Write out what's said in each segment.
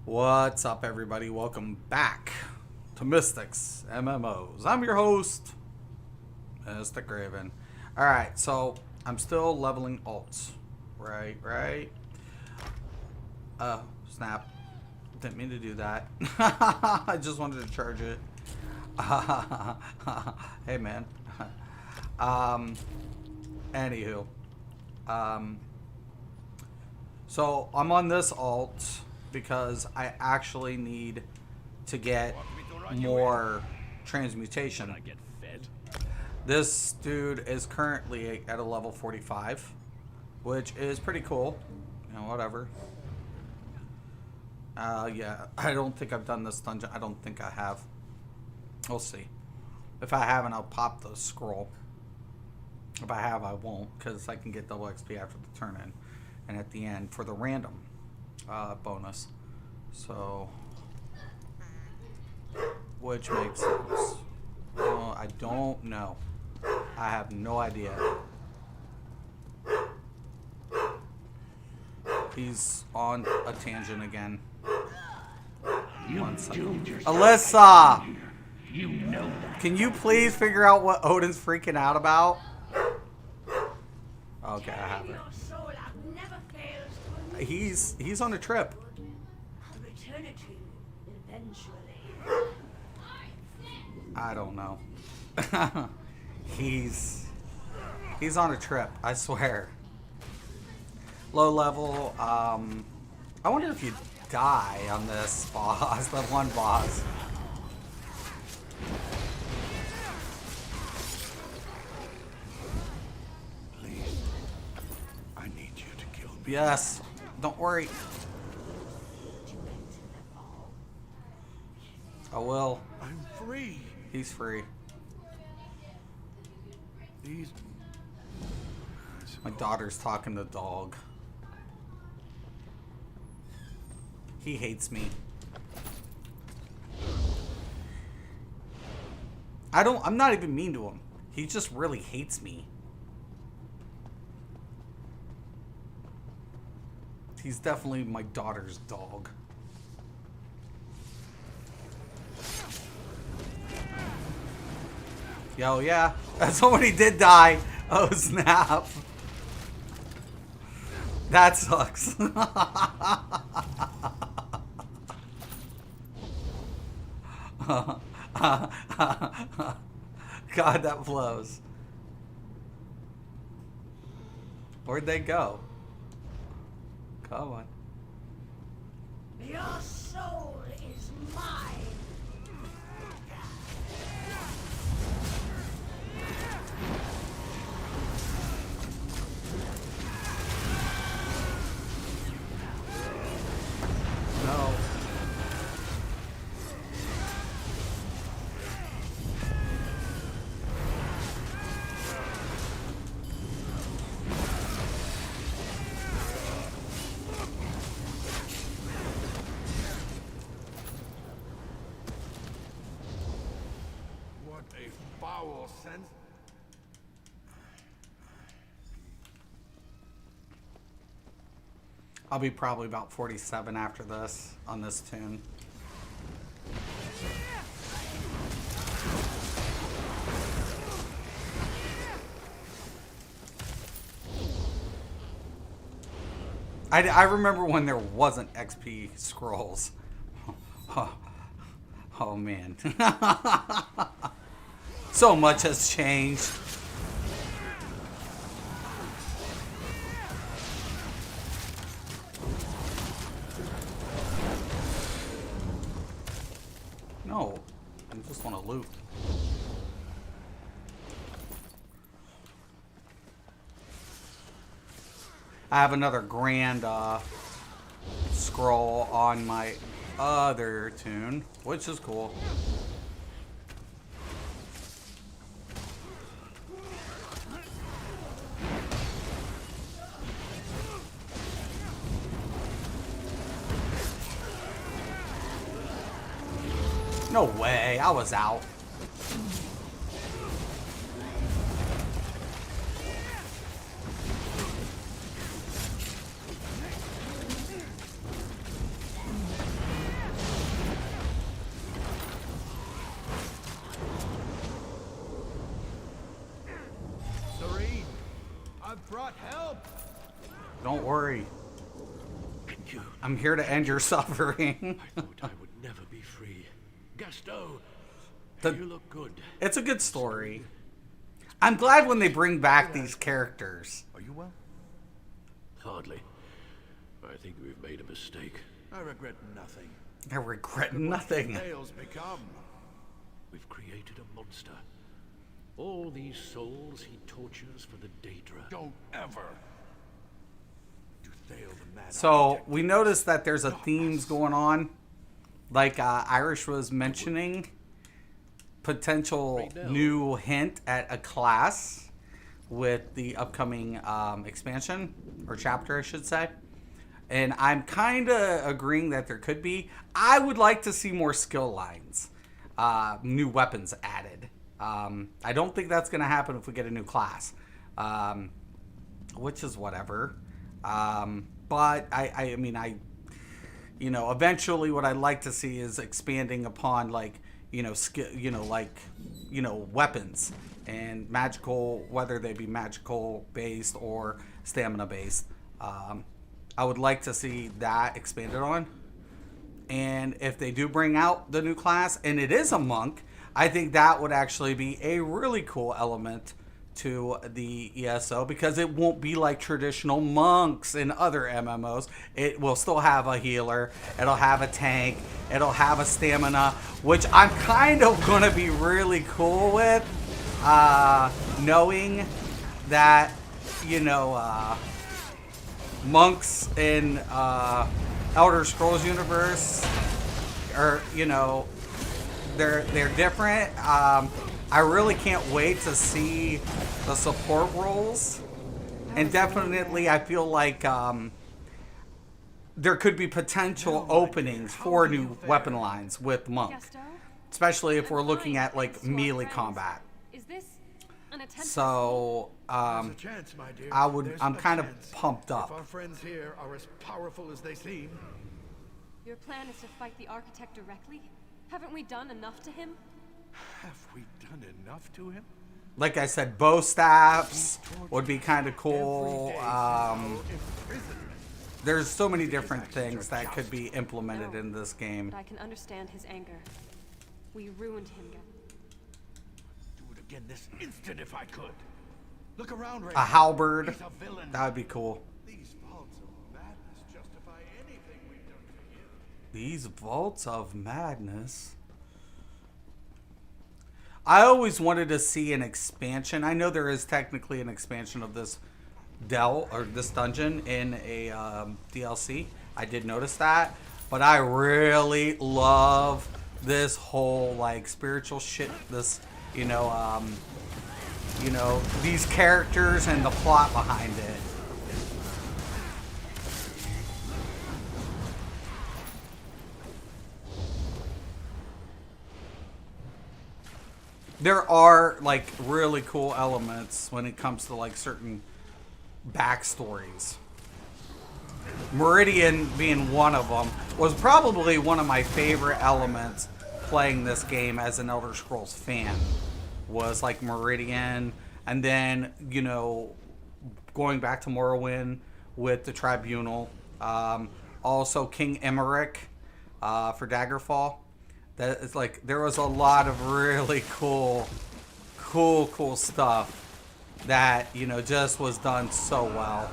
What's up, everybody? Welcome back to Mystics MMOs. I'm your host, Mystic Raven. Alright, so I'm still leveling alts. Right. Snap. Didn't mean to do that. I just wanted to charge it. Hey, man. Anywho. So I'm on this alt because I actually need to get more transmutation. This dude is currently at a level 45, which is pretty cool. You know, whatever. Yeah, I don't think I've done this dungeon. I don't think I have. We'll see. If I haven't, I'll pop the scroll. If I have, I won't, because I can get double XP after the turn-in. And at the end for the random bonus. So, which makes sense. I don't know. I have no idea. He's on a tangent again. Alyssa! You know that. Can you please figure out what Odin's freaking out about? Okay, I have it. He's on a trip. I'll return it to you eventually. I don't know. He's on a trip, I swear. Low level, I wonder if you die on this boss, the one boss. Please, I need you to kill me. Yes, don't worry. I will. I'm free. He's free. These. My daughter's talking to the dog. He hates me. I'm not even mean to him. He just really hates me. He's definitely my daughter's dog. Yo, yeah. Somebody did die. Oh, snap. That sucks. God, that blows. Where'd they go? Come on. Your soul is mine. No. What a foul sense. I'll be probably about 47 after this on this tune. I remember when there wasn't XP scrolls. Oh man. So much has changed. No, I just want to loot. I have another grand scroll on my other tune, which is cool. No way, I was out. brought help. Don't worry. Thank you. I'm here to end your suffering. I thought I would never be free. Gaston, The- you look good. It's a good story. I'm glad when they bring back these characters. Are you well? Hardly. I think we've made a mistake. I regret nothing. I regret nothing. Tales become. We've created a monster. All these souls he tortures for the Daedra. Don't ever. Do Thale the mad So architect we noticed that there's a themes going on. Like Irish was mentioning, potential new hint at a class with the upcoming expansion, or chapter I should say. And I'm kind of agreeing that there could be. I would like to see more skill lines, new weapons added. I don't think that's going to happen if we get a new class, which is whatever. But I mean, you know, eventually what I'd like to see is expanding upon, like, you know, skill, you know, like, you know, weapons and magical, whether they be magical based or stamina based. I would like to see that expanded on. And if they do bring out the new class and it is a monk, I think that would actually be a really cool element to the ESO, because it won't be like traditional monks in other MMOs. It will still have a healer, it'll have a tank, it'll have a stamina, which I'm kind of going to be really cool with, knowing that, you know, monks in Elder Scrolls universe are, you know, they're different. I really can't wait to see the support roles, and definitely I feel like there could be potential openings for new weapon lines with monk, especially if we're looking at like melee combat. Is this an attempt? So There's a chance, my dear. I'm There's kind a of chance. pumped If up. our friends here are as powerful as they seem. Your plan is to fight the architect directly? Haven't we done enough to him? Have we done enough to him? Like I said, bow staffs would be kind of cool. There's so many different things that could be implemented in this game. But I can understand his anger. We ruined him. Do it again this instant if I could. Look around, Ray. A halberd, He's a villain. that would be cool. These vaults of madness justify anything we've done for you. These vaults of madness. I always wanted to see an expansion. I know there is technically an expansion of this or this dungeon in a DLC. I did notice that, but I really love this whole like spiritual shit. This, you know, these characters and the plot behind it. There are like really cool elements when it comes to like certain backstories. Meridian being one of them was probably one of my favorite elements playing this game as an Elder Scrolls fan, was like Meridian, and then, you know, going back to Morrowind with the Tribunal, also King Emmerich for Daggerfall. That is like, there was a lot of really cool stuff that, you know, just was done so well.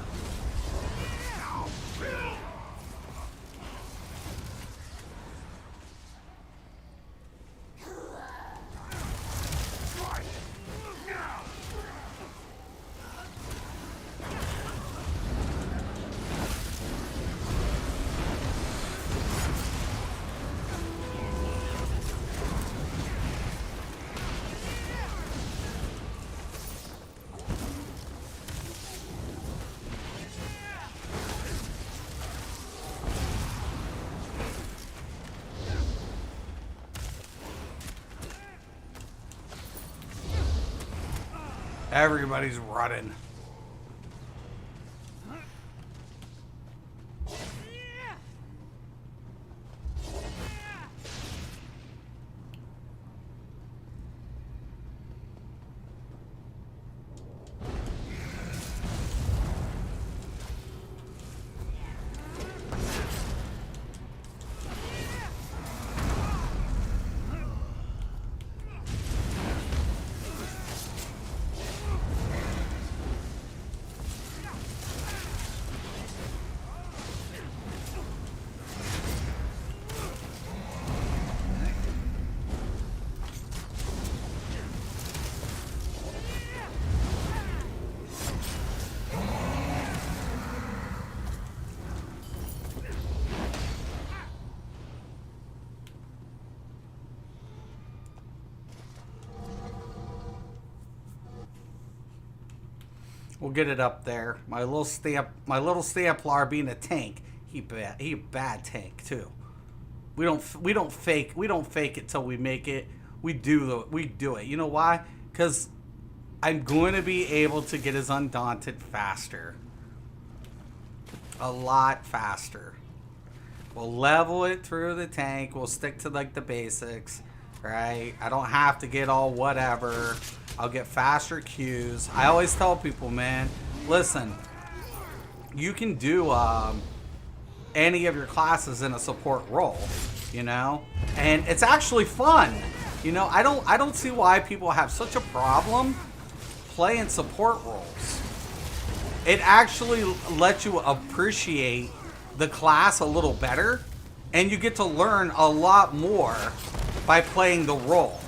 Everybody's running. We'll get it up there. My little Stamplar being a tank. He a bad tank too. We don't fake it till we make it. We do it. You know why? Because I'm going to be able to get his Undaunted faster. A lot faster. We'll level it through the tank. We'll stick to like the basics, right? I don't have to get all whatever. I'll get faster Qs. I always tell people, man, listen, you can do any of your classes in a support role, you know, and it's actually fun. You know, I don't see why people have such a problem playing support roles. It actually lets you appreciate the class a little better, and you get to learn a lot more by playing the role.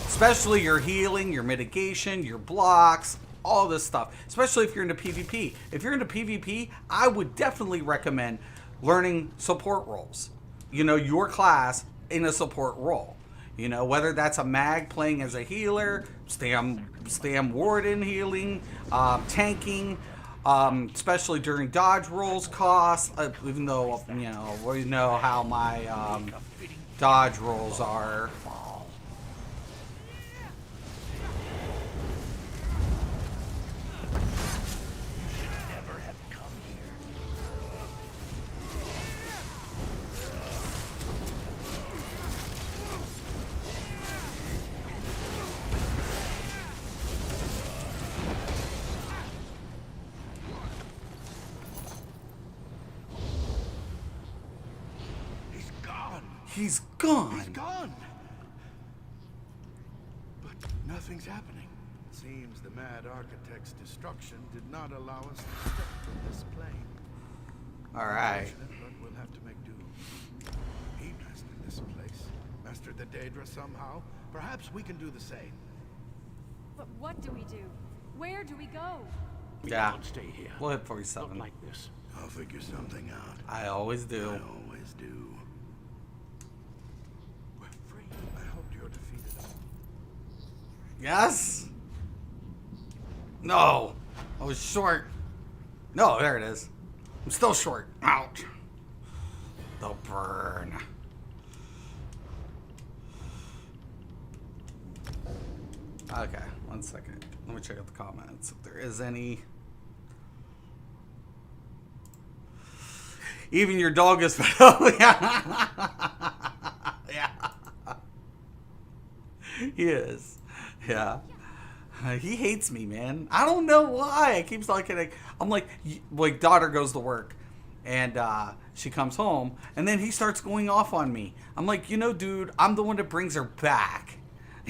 Especially your healing, your mitigation, your blocks, all this stuff. Especially if you're into PvP. If you're into PvP, I would definitely recommend learning support roles. You know, your class in a support role. You know, whether that's a mag playing as a healer, Stam Warden healing, tanking, especially during dodge rolls costs, even though, you know, we know how my dodge rolls are. He's gone. He's gone. But nothing's happening. Seems the Mad Architect's destruction did not allow us to step from this plane. All right. But we'll have to make do. He mastered this place. Mastered the Daedra somehow. Perhaps we can do the same. But what do we do? Where do we go? Yeah. Don't stay here. We'll hit 47. Not like this. I'll figure something out. I always do. I always do. We're free. I hope you're defeated. Yes? No. I was short. No, there it is. I'm still short. Ouch. The burn. Okay, 1 second. Let me check out the comments if there is any. Even your dog is fed up. Yeah. He is. Yeah. He hates me, man. I don't know why. I keep like, I'm like daughter goes to work, and she comes home, and then he starts going off on me. I'm like, you know, dude, I'm the one that brings her back.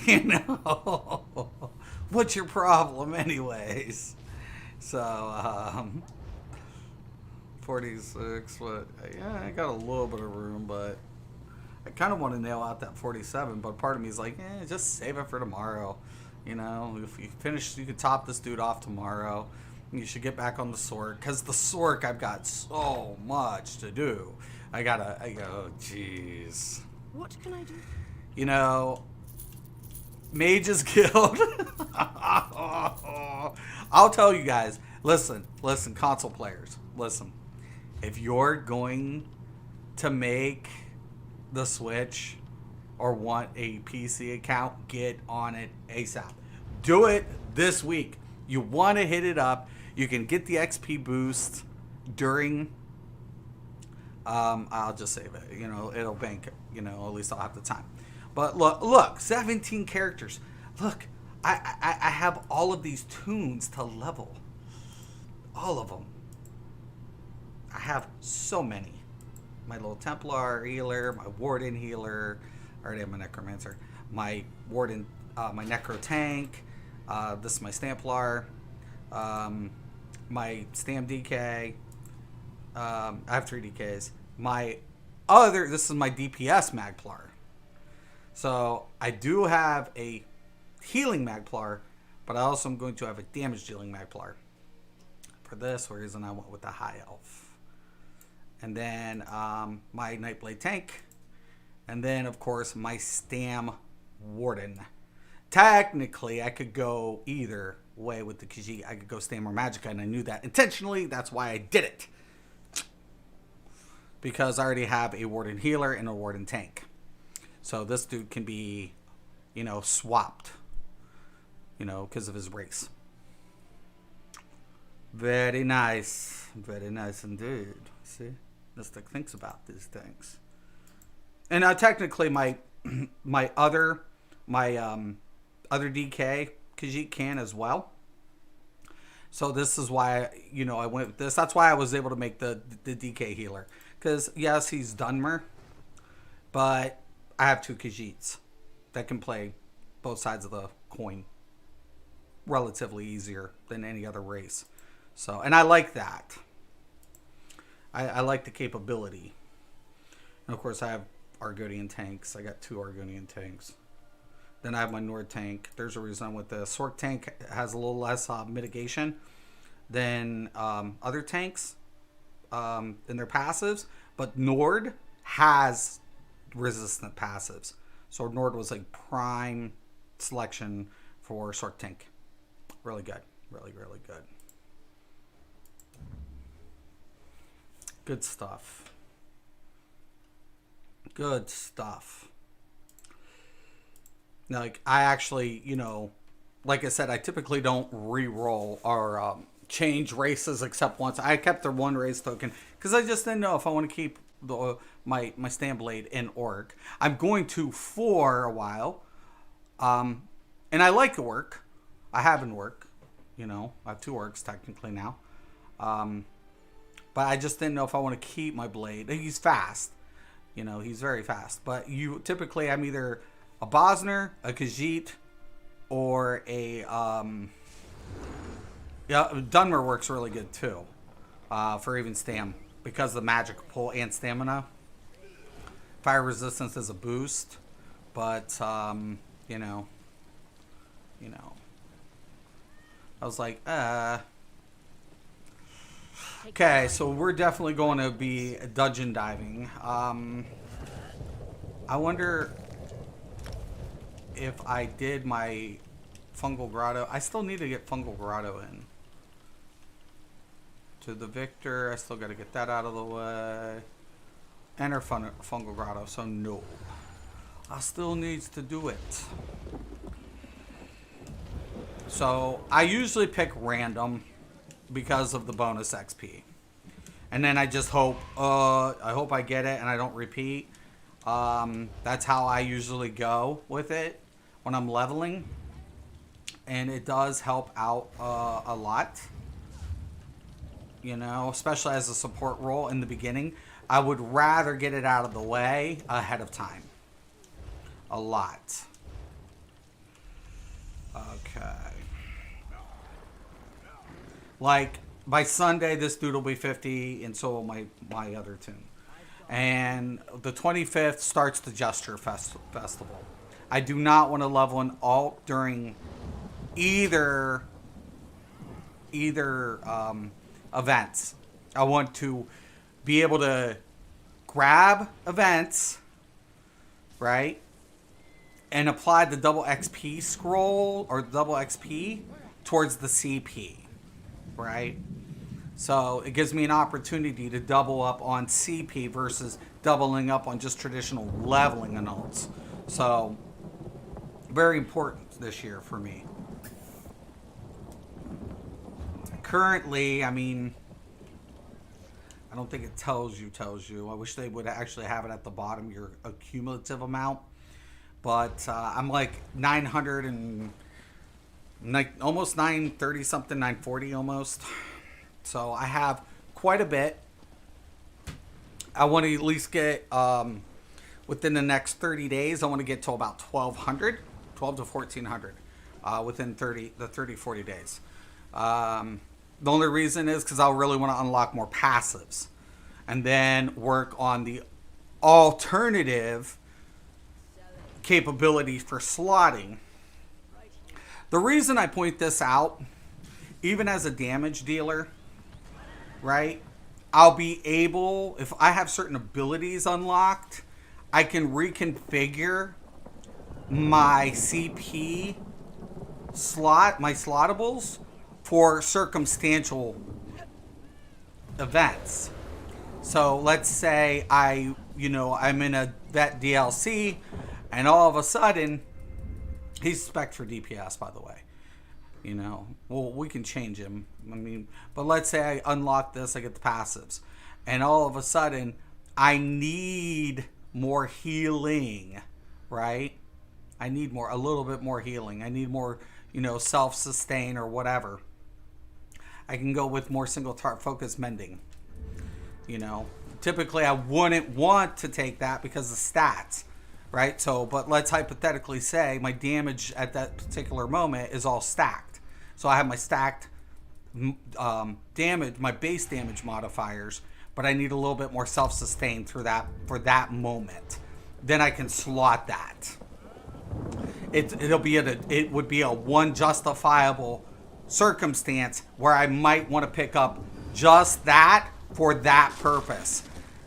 You know, what's your problem, anyways? So, 46. What? Yeah, I got a little bit of room, but I kind of want to nail out that 47. But part of me is like, just save it for tomorrow. You know, if you finish, you could top this dude off tomorrow. You should get back on the Sork, because the Sork, I've got so much to do. I go, jeez. What can I do? You know, Mages Guild. I'll tell you guys, listen, console players, listen. If you're going to make the Switch or want a PC account, get on it ASAP. Do it this week. You want to hit it up. You can get the XP boost during, I'll just save it. You know, it'll bank, you know, at least I'll have the time. But look, 17 characters. Look, I have all of these tunes to level. All of them. I have so many. My little Templar healer, my Warden healer. I already have my Necromancer. My Warden, my Necro Tank. This is my Stamplar. My Stam DK. I have 3 DKs. This is my DPS Magplar. So I do have a healing Magplar, but I also am going to have a damage dealing Magplar. For this reason, I went with the High Elf. And then my Nightblade tank. And then, of course, my Stam Warden. technically, I could go either way with the Khajiit. I could go Stammer Magica, and I knew that intentionally. That's why I did it. Because I already have a Warden Healer and a Warden Tank. So this dude can be, you know, swapped, you know, because of his race. Very nice. Very nice indeed. See? Mystic thinks about these things. And technically my other DK Khajiit can as well. So this is why, you know, I went with this. That's why I was able to make the DK healer. Because, yes, he's Dunmer. But I have 2 Khajiits that can play both sides of the coin relatively easier than any other race. So, and I like that. I like the capability. And, of course, I have Argonian tanks. I got 2 Argonian tanks. Then I have my Nord tank. There's a reason I went the Sork tank has a little less mitigation than other tanks in their passives. But Nord has resistant passives. So Nord was like prime selection for Sork tank. Really good. Really, really good. Good stuff. Good stuff. Now, like, I actually, you know, like I said, I typically don't re-roll or change races except once. I kept the 1 race token because I just didn't know if I want to keep my Stand Blade in Orc. I'm going to for a while. And I like Orc. I have an Orc. You know, I have 2 Orcs technically now. But I just didn't know if I want to keep my Blade. He's fast. You know, he's very fast. But typically I'm either a Bosner, a Khajiit, or a Dunmer works really good too. For even Stam. Because of the magic pull and stamina. Fire resistance is a boost. But you know. I was like, okay, so we're definitely going to be dungeon diving. I wonder if I did my Fungal Grotto. I still need to get Fungal Grotto in. To the Victor, I still got to get that out of the way. Enter Fungal Grotto, so no. I still needs to do it. So, I usually pick random because of the bonus XP. And then I just hope, I hope I get it and I don't repeat. That's how I usually go with it when I'm leveling. And it does help out a lot. You know, especially as a support role in the beginning. I would rather get it out of the way ahead of time. A lot. Okay. Like, by Sunday, this dude will be 50, and so will my other tune. And the 25th starts the Gesture Festival. I do not want to level an alt during either events. I want to be able to grab events, right? And apply the double XP scroll or double XP towards the CP, right? So it gives me an opportunity to double up on CP versus doubling up on just traditional leveling alts. So very important this year for me. Currently, I mean, I don't think it tells you. I wish they would actually have it at the bottom, your accumulative amount. But I'm like 900 and like almost 930 something, 940 almost. So I have quite a bit. I want to at least get within the next 30 days. I want to get to about 1200, 12 to 1400 within 40 days. The only reason is because I really want to unlock more passives and then work on the alternative capabilities for slotting. The reason I point this out, even as a damage dealer, right? I'll be able, if I have certain abilities unlocked, I can reconfigure my CP slot, my slottables, for circumstantial events. So let's say I'm in a vet DLC, and all of a sudden, he's spec for DPS, by the way. Well, we can change him. But let's say I unlock this, I get the passives, and all of a sudden, I need more healing, right? I need a little bit more healing. I need more, self-sustain or whatever. I can go with more single target focus mending. Typically I wouldn't want to take that because of stats, right? So, but let's hypothetically say my damage at that particular moment is all stacked. So I have my stacked damage, my base damage modifiers, but I need a little bit more self-sustain for that moment. Then I can slot that. It would be a one justifiable circumstance where I might want to pick up just that for that purpose.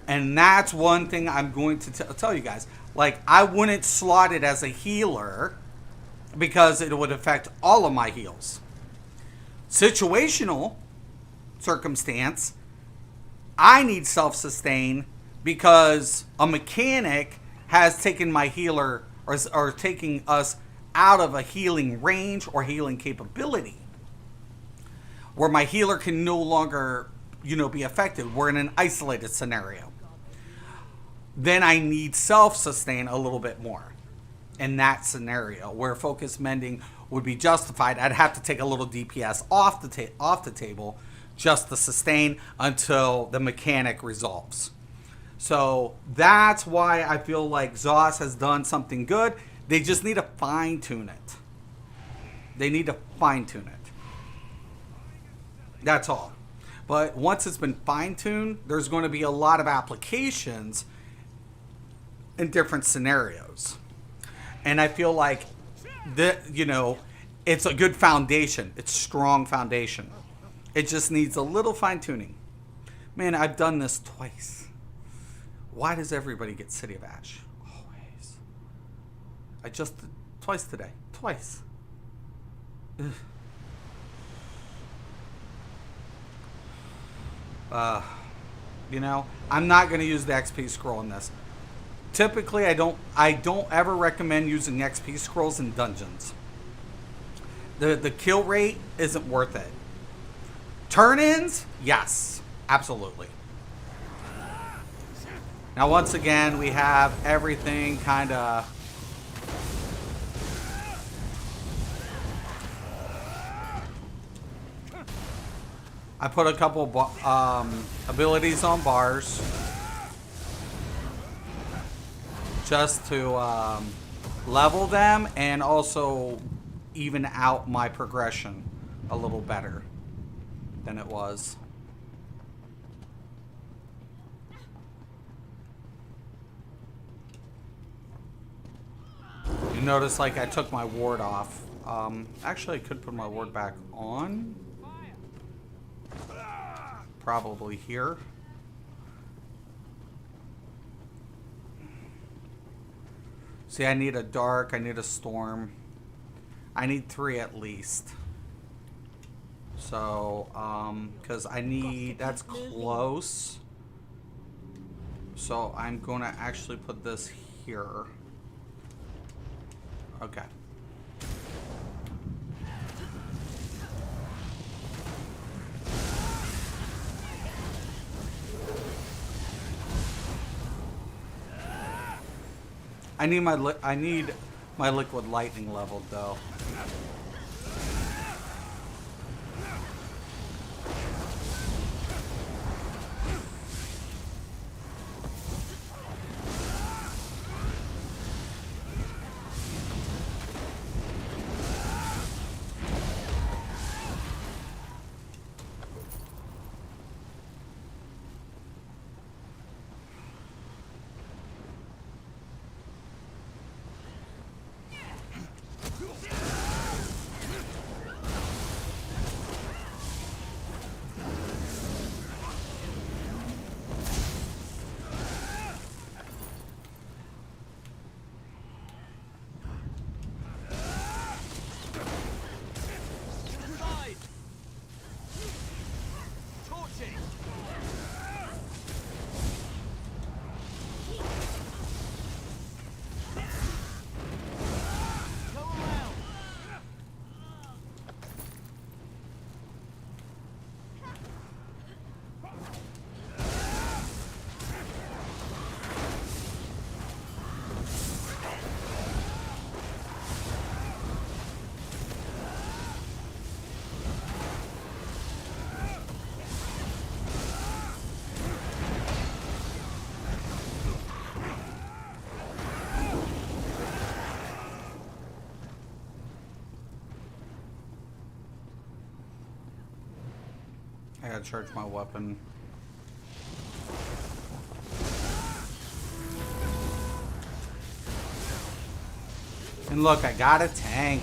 And that's one thing I'm going to tell you guys. Like, I wouldn't slot it as a healer because it would affect all of my heals. Situational circumstance, I need self-sustain because a mechanic has taken my healer or taking us out of a healing range or healing capability, where my healer can no longer, be affected. We're in an isolated scenario. Then I need self-sustain a little bit more. In that scenario, where focus mending would be justified, I'd have to take a little DPS off the table just to sustain until the mechanic resolves. So that's why I feel like ZOS has done something good. They just need to fine-tune it. That's all. But once it's been fine-tuned, there's going to be a lot of applications in different scenarios. And I feel like it's a good foundation. It's strong foundation. It just needs a little fine-tuning. Man, I've done this twice. Why does everybody get City of Ash? Always. I just did twice today. Twice. Ugh. I'm not going to use the XP scroll in this. Typically, I don't ever recommend using XP scrolls in dungeons. The kill rate isn't worth it. Turn-ins? Yes, absolutely. Now, once again, we have everything kind of... I put a couple abilities on bars just to level them and also even out my progression a little better than it was. You notice, like, I took my ward off. Actually, I could put my ward back on. Probably here. See, I need a dark, I need a storm. I need 3 at least. So, because I need, that's close. So I'm going to actually put this here. Okay. I need my liquid lightning leveled though. charge my weapon. And look, I got a tank.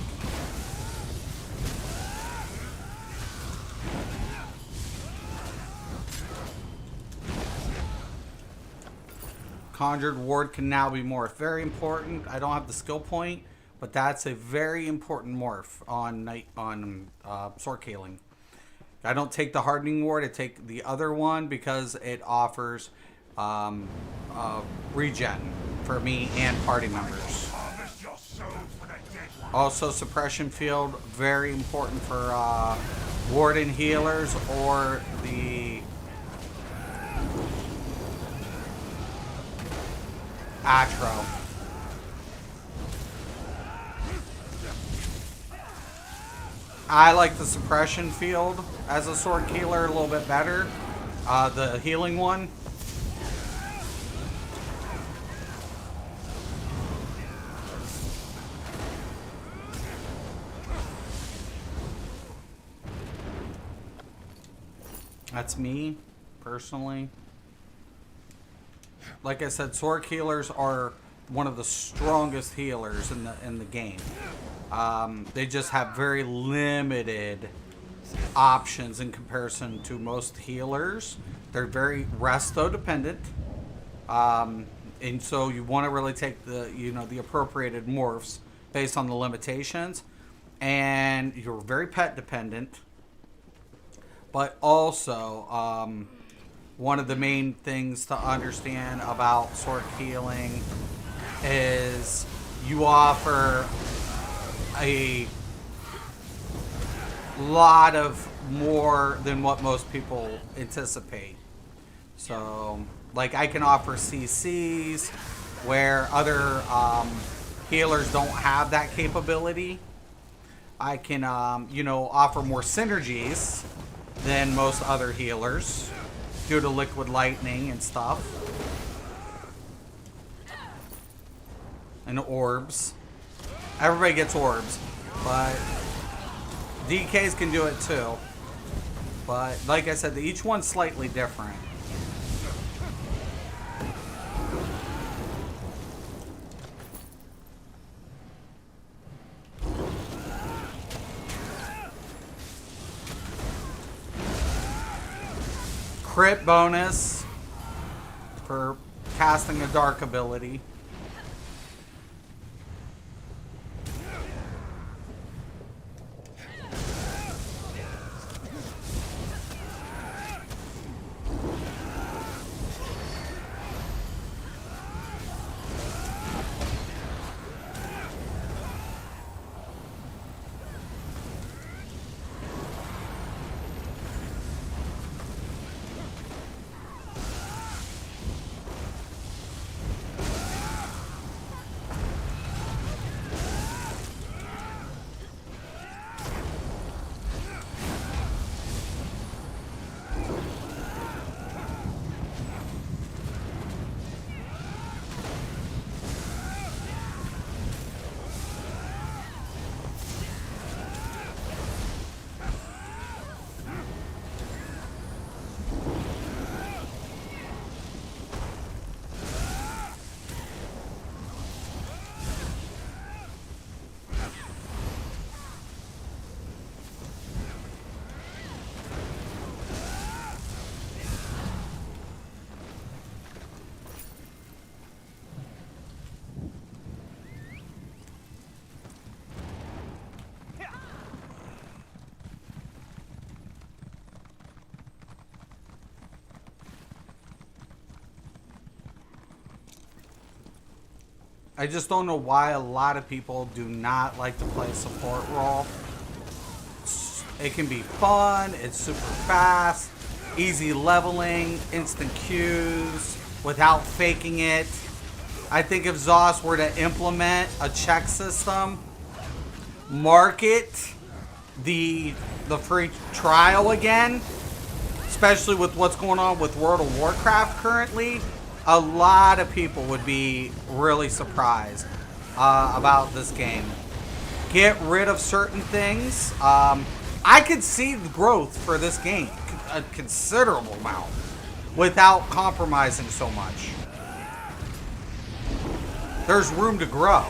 Conjured ward can now be morphed. Very important. I don't have the skill point, but that's a very important morph on sword scaling. I don't take the hardening ward. I take the other one because it offers regen for me and party members. Also, suppression field, very important for warden healers or the Atro. I like the suppression field as a sword healer a little bit better. The healing one. That's me, personally. Like I said, sword healers are one of the strongest healers in the game. They just have very limited options in comparison to most healers. They're very resto dependent, and so you want to really take the appropriated morphs based on the limitations. And you're very pet dependent, but also one of the main things to understand about sword healing is you offer a lot of more than what most people anticipate. So, like, I can offer CCs where other healers don't have that capability. I can, offer more synergies than most other healers due to liquid lightning and stuff. And orbs. Everybody gets orbs, but DKs can do it too. But like I said, each one's slightly different. Crit bonus for casting a dark ability. I just don't know why a lot of people do not like to play support role. It can be fun, it's super fast, easy leveling, instant queues, without faking it. I think if ZOS were to implement a check system, market the free trial again, especially with what's going on with World of Warcraft currently, a lot of people would be really surprised about this game. Get rid of certain things. I could see the growth for this game a considerable amount without compromising so much. There's room to grow.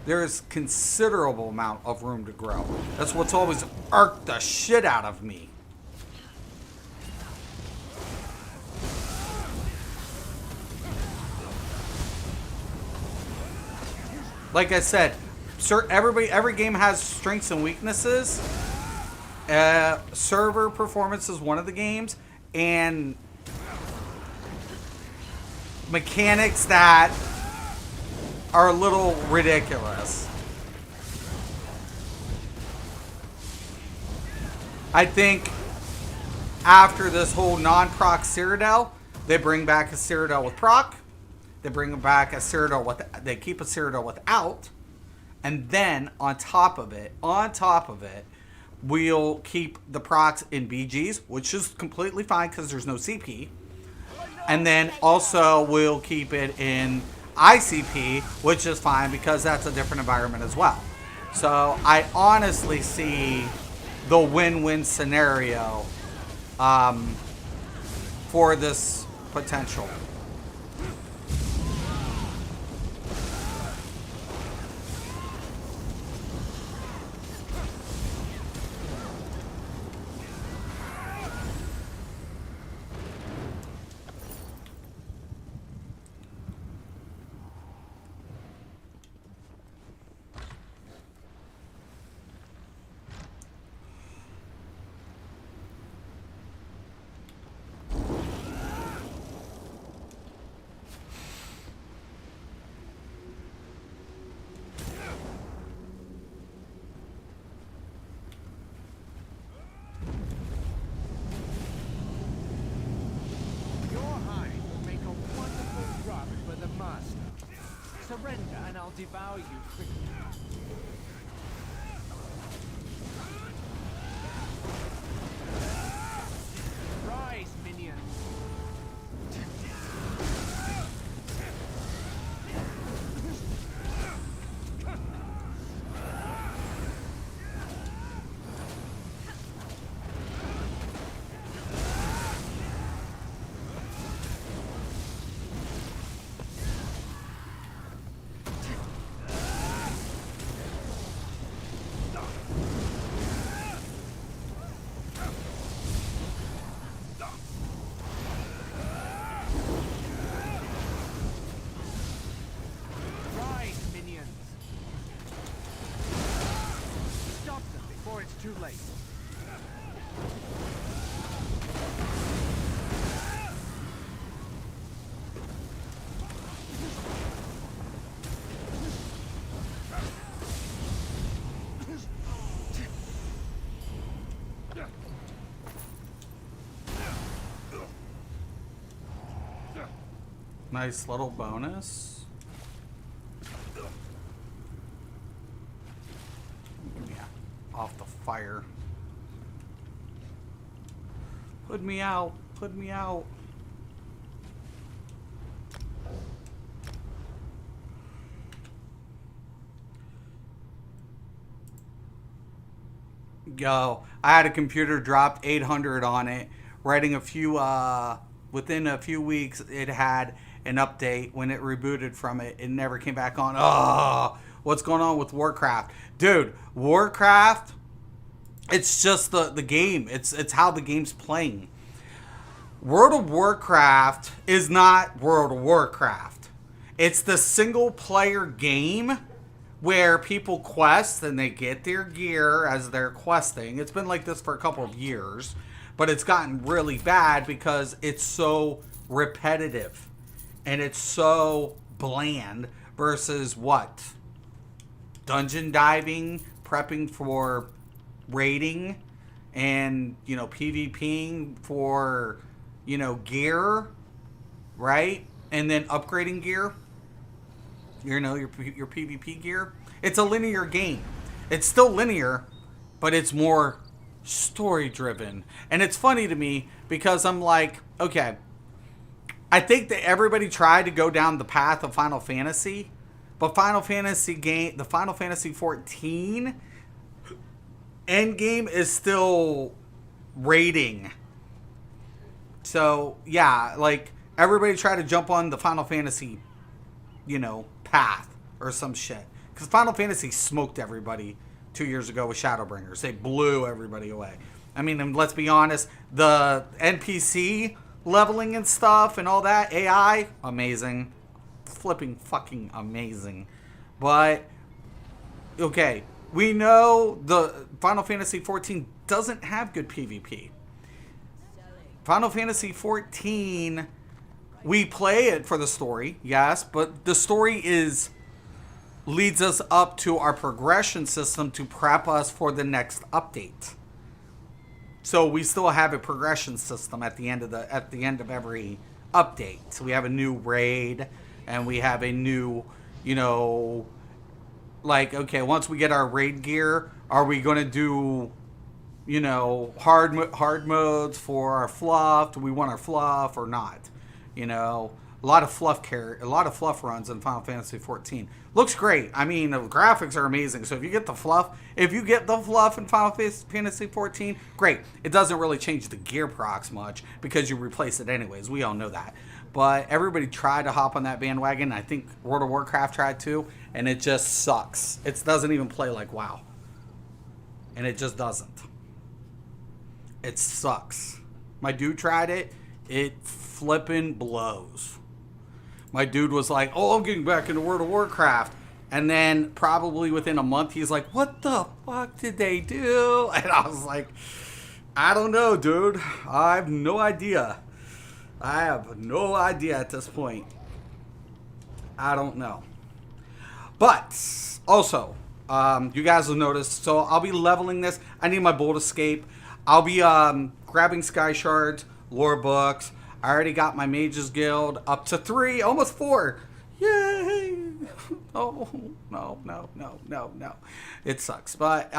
There's considerable amount of room to grow. That's what's always irked the shit out of me. Like I said, every game has strengths and weaknesses. Server performance is one of the games, and mechanics that are a little ridiculous. I think after this whole non-proc Cyrodiil, they bring back a Cyrodiil with proc. They bring back a Cyrodiil with, they keep a Cyrodiil without, and then on top of it, we'll keep the procs in BGs, which is completely fine because there's no CP. And then also we'll keep it in ICP, which is fine because that's a different environment as well. So I honestly see the win-win scenario for this potential. Surrender and I'll devour you quickly. Rise, minions! Too late. Nice little bonus. Off the fire. Put me out. Put me out. Yo, I had a computer drop 800 on it. Writing a few, within a few weeks, it had an update. When it rebooted from it, it never came back on. Oh, what's going on with Warcraft? Dude, Warcraft, it's just the game. It's how the game's playing. World of Warcraft is not World of Warcraft. It's the single player game where people quest and they get their gear as they're questing. It's been like this for a couple of years, but it's gotten really bad because it's so repetitive and it's so bland versus what? Dungeon diving, prepping for raiding, and, you know, PvPing for, you know, gear, right? And then upgrading gear, you know, your PvP gear. It's a linear game. It's still linear, but it's more story driven. And it's funny to me because I'm like, okay, I think that everybody tried to go down the path of Final Fantasy, but the Final Fantasy 14 Endgame is still raiding. So, yeah, like, everybody try to jump on the Final Fantasy, path or some shit. Because Final Fantasy smoked everybody 2 years ago with Shadowbringers. They blew everybody away. I mean, and let's be honest, the NPC leveling and stuff and all that, AI, amazing. Flipping fucking amazing. But, okay, we know the Final Fantasy XIV doesn't have good PvP. Final Fantasy XIV, we play it for the story, yes, but the story leads us up to our progression system to prep us for the next update. So we still have a progression system at the end of every update. So we have a new raid, and we have a new, like, okay, once we get our raid gear, are we going to do, hard modes for our fluff? Do we want our fluff or not? A lot of fluff runs in Final Fantasy XIV. Looks great. I mean, the graphics are amazing. So if you get the fluff in Final Fantasy XIV, great. It doesn't really change the gear procs much because you replace it anyways. We all know that. But everybody tried to hop on that bandwagon. I think World of Warcraft tried to, and it just sucks. It doesn't even play like WoW. And it just doesn't. It sucks. My dude tried it. It flippin' blows. My dude was like, oh, I'm getting back into World of Warcraft. And then probably within a month, he's like, what the fuck did they do? And I was like, I don't know, dude. I have no idea. I have no idea at this point. I don't know. But also, you guys will notice, so I'll be leveling this. I need my Bolt Escape. I'll be grabbing Sky Shards, lore books. I already got my Mages Guild up to 3, almost 4. Yay! Oh, no. It sucks. But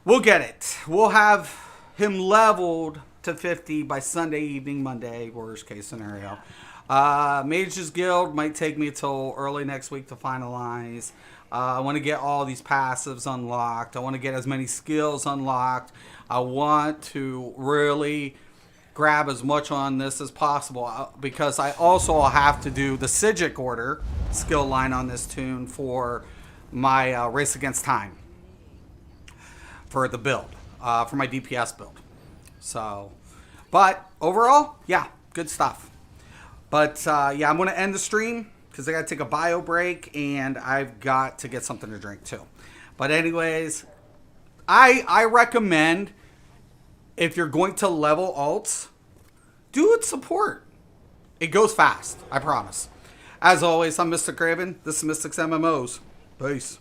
we'll get it. We'll have him leveled to 50 by Sunday evening, Monday, worst case scenario. Mages Guild might take me till early next week to finalize. I want to get all these passives unlocked. I want to get as many skills unlocked. I want to really grab as much on this as possible because I also have to do the Sigic order skill line on this tune for my Race Against Time for the build, for my DPS build. So, but overall, yeah, good stuff. But yeah, I'm going to end the stream because I got to take a bio break and I've got to get something to drink too. But anyways, I recommend, if you're going to level alts, do it support. It goes fast, I promise. As always, I'm Mystic Raven. This is Mystic's MMOs. Peace.